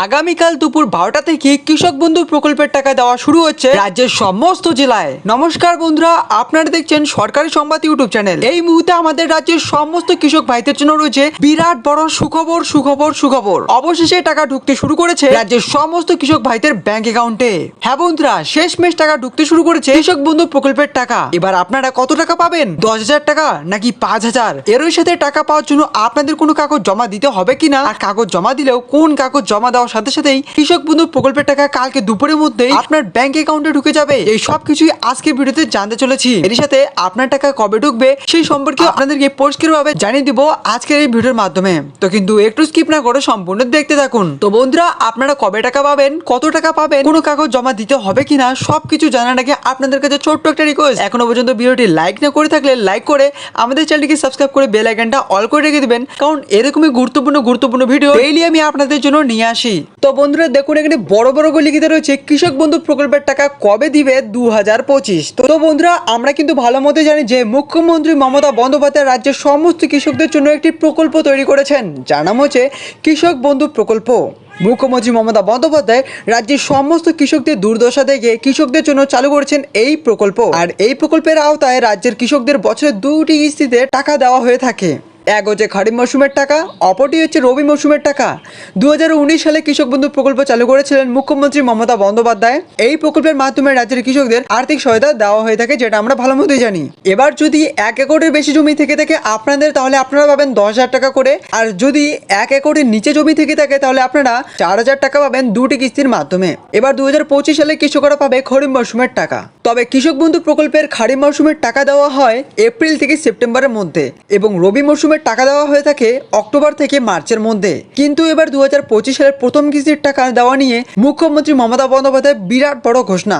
আগামীকাল দুপুর 12টা থেকে কৃষক বন্ধু প্রকল্পের টাকা দেওয়া শুরু হচ্ছে রাজ্যের সমস্ত জেলায়। নমস্কার বন্ধুরা, আপনারা দেখছেন সরকারি সংবাদ ইউটিউব চ্যানেল। এই মুহূর্তে আমাদের রাজ্যের সমস্ত কৃষক ভাইদের জন্য রয়েছে বিরাট বড় সুখবর সুখবর সুখবর। অবশেষে টাকা ঢুকতে শুরু করেছে রাজ্যের সমস্ত কৃষক ভাইদের ব্যাংক অ্যাকাউন্টে। হ্যাঁ বন্ধুরা, শেষমেশ টাকা ঢুকতে শুরু করেছে কৃষক বন্ধু প্রকল্পের টাকা। এবার আপনারা কত টাকা পাবেন? 10,000 টাকা নাকি 5,000? এরই সাথে টাকা পাওয়ার জন্য আপনাদের কোনো কাগজ জমা দিতে হবে কিনা, আর কাগজ জমা দিলেও কোন কাগজ জমা দেওয়ার সাথে সাথেই কৃষক বন্ধু প্রকল্পের টাকা কালকে দুপুরের মধ্যেই আপনার ব্যাংক অ্যাকাউন্টে ঢুকে যাবে। এই সব কিছুই আজকের ভিডিওতে জানতে চলেছি। এর সাথে আপনার টাকা কবে ঢুকবে সেই সম্পর্কে আপনাদেরকে পরিষ্কারভাবে জানিয়ে দিব আজকের এই ভিডিওর মাধ্যমে। তো কিন্তু একটু স্কিপ না করে সম্পূর্ণ দেখতে থাকুন। তো বন্ধুরা, আপনারা কবে টাকা পাবেন, কত টাকা পাবেন, কোনো কাগজ জমা দিতে হবে কিনা সবকিছু জানার আগে আপনাদের কাছে ছোট্ট একটা রিকোয়েস্ট, এখনো পর্যন্ত ভিডিওটি লাইক না করে থাকলে লাইক করে আমাদের চ্যানেলটিকে সাবস্ক্রাইব করে বেল আইকনটা অল করে রেখে দিবেন, কারণ এরকমই গুরুত্বপূর্ণ ভিডিও ডেইলি আমি আপনাদের জন্য নিয়ে আসি। তো বন্ধুরা দেখুন, এখানে বড় বড় করে লিখিত রয়েছে কৃষক বন্ধু প্রকল্পের টাকা কবে দিবে 2025। তো বন্ধুরা, আমরা কিন্তু ভালো মতো জানি যে মুখ্যমন্ত্রী মমতা বন্দ্যোপাধ্যায় রাজ্যের সমস্ত কৃষকদের জন্য একটি প্রকল্প তৈরি করেছেন, যার নাম হচ্ছে কৃষক বন্ধু প্রকল্প। মুখ্যমন্ত্রী মমতা বন্দ্যোপাধ্যায় রাজ্যের সমস্ত কৃষকদের দুর্দশা দেখে কৃষকদের জন্য চালু করেছেন এই প্রকল্প। আর এই প্রকল্পের আওতায় রাজ্যের কৃষকদের বছরে 2টি কিস্তিতে টাকা দেওয়া হয়ে থাকে। এক হচ্ছে খারিফ মৌসুমের টাকা, অপরটি হচ্ছে রবি মৌসুমের টাকা। 2019 সালে কৃষক বন্ধু প্রকল্প চালু করেছিলেন মুখ্যমন্ত্রী মমতা বন্দ্যোপাধ্যায়। এই প্রকল্পের মাধ্যমে রাজ্যের কৃষকদের আর্থিক সহায়তা দেওয়া হয়ে থাকে, যেটা আমরা ভালো মতোই জানি। এবার যদি 1 একরের বেশি জমি থেকে থাকে আপনাদের, তাহলে আপনারা পাবেন 10,000 টাকা করে। আর যদি 1 একরের নিচে জমি থেকে থাকে তাহলে আপনারা 4,000 টাকা পাবেন 2টি কিস্তির মাধ্যমে। এবার 2025 সালে কৃষকরা পাবে খরিফ মৌসুমের টাকা। তবে কৃষক বন্ধু প্রকল্পের খারিফ মৌসুমের টাকা দেওয়া হয় এপ্রিল থেকে সেপ্টেম্বরের মধ্যে, এবং রবি মৌসুমের টাকা দেওয়া হয়ে থাকে অক্টোবর থেকে মার্চের মধ্যে। কিন্তু এবার 2025 সালের প্রথম কিস্তির টাকা দেওয়া নিয়ে মুখ্যমন্ত্রী মমতা বন্দ্যোপাধ্যায় বিরাট বড় ঘোষণা।